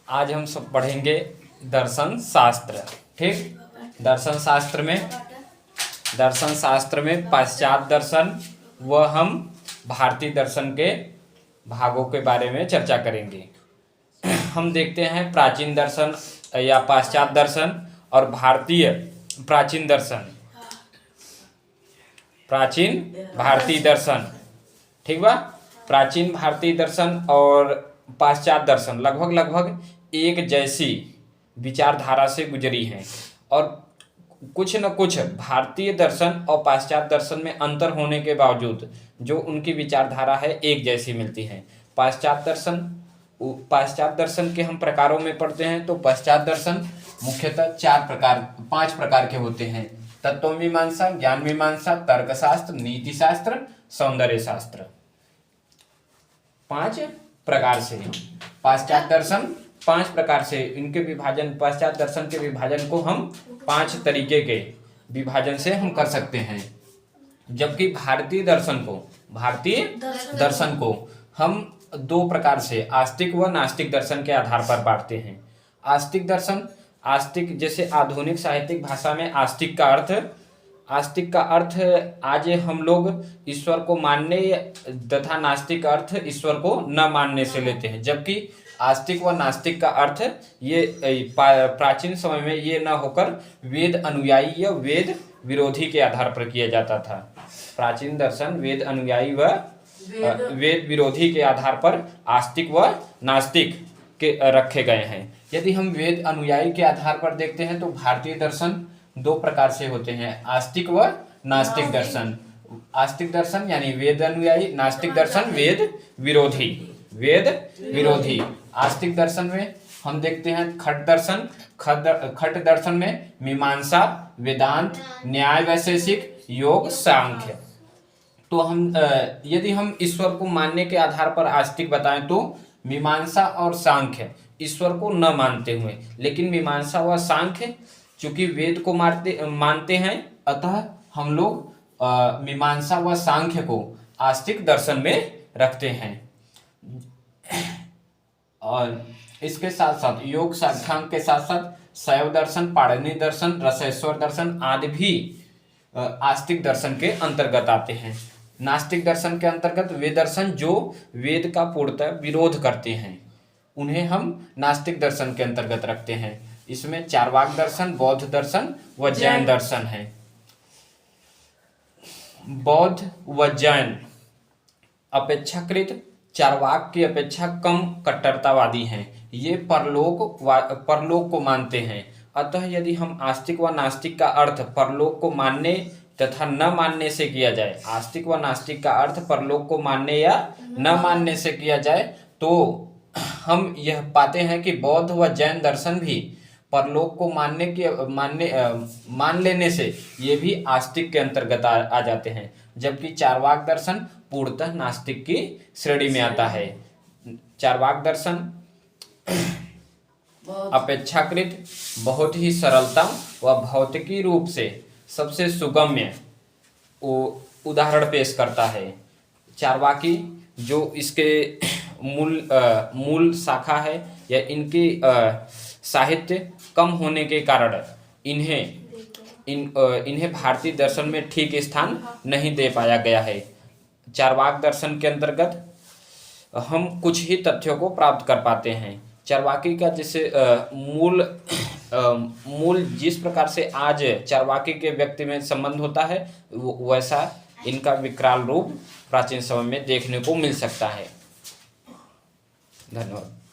आज हम सब पढ़ेंगे दर्शन शास्त्र। ठीक, दर्शन शास्त्र में पाश्चात्य दर्शन व हम भारतीय दर्शन के भागों के बारे में चर्चा करेंगे। हम देखते हैं प्राचीन दर्शन या पाश्चात्य दर्शन और भारतीय प्राचीन दर्शन, प्राचीन भारतीय दर्शन। ठीक बा, प्राचीन भारतीय दर्शन और पाश्चात्य दर्शन लगभग एक जैसी विचारधारा से गुजरी हैं और कुछ न कुछ भारतीय दर्शन और पाश्चात्य दर्शन में अंतर होने के बावजूद जो उनकी विचारधारा है एक जैसी मिलती है। पाश्चात्य दर्शन के हम प्रकारों में पढ़ते हैं तो पाश्चात्य दर्शन मुख्यतः 5 प्रकार के होते हैं: तत्व मीमांसा, ज्ञान मीमांसा, तर्कशास्त्र, नीति शास्त्र, सौंदर्य शास्त्र। 5 प्रकार से पाश्चात्य दर्शन 5 प्रकार से इनके विभाजन, पाश्चात्य दर्शन के विभाजन को हम 5 तरीके के विभाजन से हम कर सकते हैं। जबकि भारतीय दर्शन को हम 2 प्रकार से आस्तिक व नास्तिक दर्शन के आधार पर बांटते हैं। आस्तिक जैसे आधुनिक साहित्यिक भाषा में आस्तिक का अर्थ आज हम लोग ईश्वर को मानने तथा नास्तिक का अर्थ ईश्वर को न मानने से लेते हैं। जबकि आस्तिक व नास्तिक का अर्थ ये प्राचीन समय में ये न होकर वेद अनुयायी या वेद विरोधी के आधार पर किया जाता था। प्राचीन दर्शन वेद अनुयायी व वेद विरोधी के आधार पर आस्तिक व नास्तिक के रखे गए हैं। यदि हम वेद अनुयायी के आधार पर देखते हैं तो भारतीय दर्शन 2 प्रकार से होते हैं: आस्तिक व नास्तिक दर्शन। आस्तिक दर्शन यानी वेद अनुयायी, नास्तिक दर्शन वेद विरोधी। आस्तिक दर्शन में हम देखते हैं खट दर्शन में मीमांसा, वेदांत, न्याय वैशेषिक, योग, सांख्य। तो यदि हम ईश्वर को मानने के आधार पर आस्तिक बताएं तो मीमांसा और सांख्य ईश्वर को न मानते हुए, लेकिन मीमांसा व सांख्य चूंकि वेद को मानते हैं, अतः हम लोग मीमांसा व सांख्य को आस्तिक दर्शन में रखते हैं। और इसके साथ साथ योग सांख्यांक के साथ साथ शैव दर्शन, पाणिनि दर्शन, रसेश्वर दर्शन आदि भी आस्तिक दर्शन के अंतर्गत आते हैं। नास्तिक दर्शन के अंतर्गत वे दर्शन जो वेद का पूर्णतः विरोध करते हैं, उन्हें हम नास्तिक दर्शन के अंतर्गत रखते हैं। इसमें चार्वाक दर्शन, बौद्ध दर्शन व जैन दर्शन है। बौद्ध व जैन अपेक्षाकृत चार्वाक की अपेक्षा कम कट्टरतावादी हैं। ये परलोक को मानते हैं। अतः यदि हम आस्तिक व नास्तिक का अर्थ परलोक को मानने तथा न मानने से किया जाए, आस्तिक व नास्तिक का अर्थ परलोक को मानने या न मानने से किया जाए, तो हम यह पाते हैं कि बौद्ध व जैन दर्शन भी परलोक को मान लेने से ये भी आस्तिक के अंतर्गत आ जाते हैं। जबकि चार्वाक दर्शन पूर्णतः नास्तिक की श्रेणी में आता है। चार्वाक दर्शन अपेक्षाकृत बहुत ही सरलतम व भौतिकी रूप से सबसे सुगम्य उदाहरण पेश करता है। चार्वाकी जो इसके मूल शाखा है या इनकी साहित्य कम होने के कारण इन्हें भारतीय दर्शन में ठीक स्थान नहीं दे पाया गया है। चार्वाक दर्शन के अंतर्गत हम कुछ ही तथ्यों को प्राप्त कर पाते हैं। चार्वाकी का जैसे मूल जिस प्रकार से आज चार्वाकी के व्यक्ति में संबंध होता है, वैसा इनका विकराल रूप प्राचीन समय में देखने को मिल सकता है। धन्यवाद।